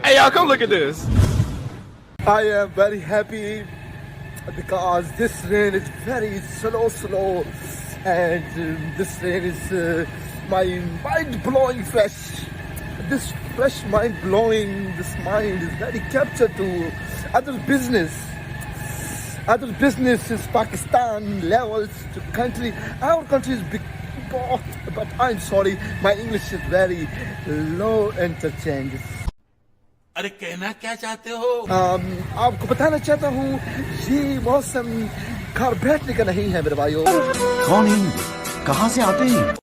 Hey, y'all, come look at this. I am very happy because this rain is very slow, and this rain is my mind-blowing fresh. This fresh mind-blowing, this mind is very captured to other business. Other business is Pakistan levels to country. Our country is big, but I'm sorry, my English is very low interchange. अरे कहना क्या चाहते हो? आपको बताना चाहता हूँ ये मौसम घर बैठने का नहीं है मेरे भाइयों। कौन है? कहाँ से आते हैं?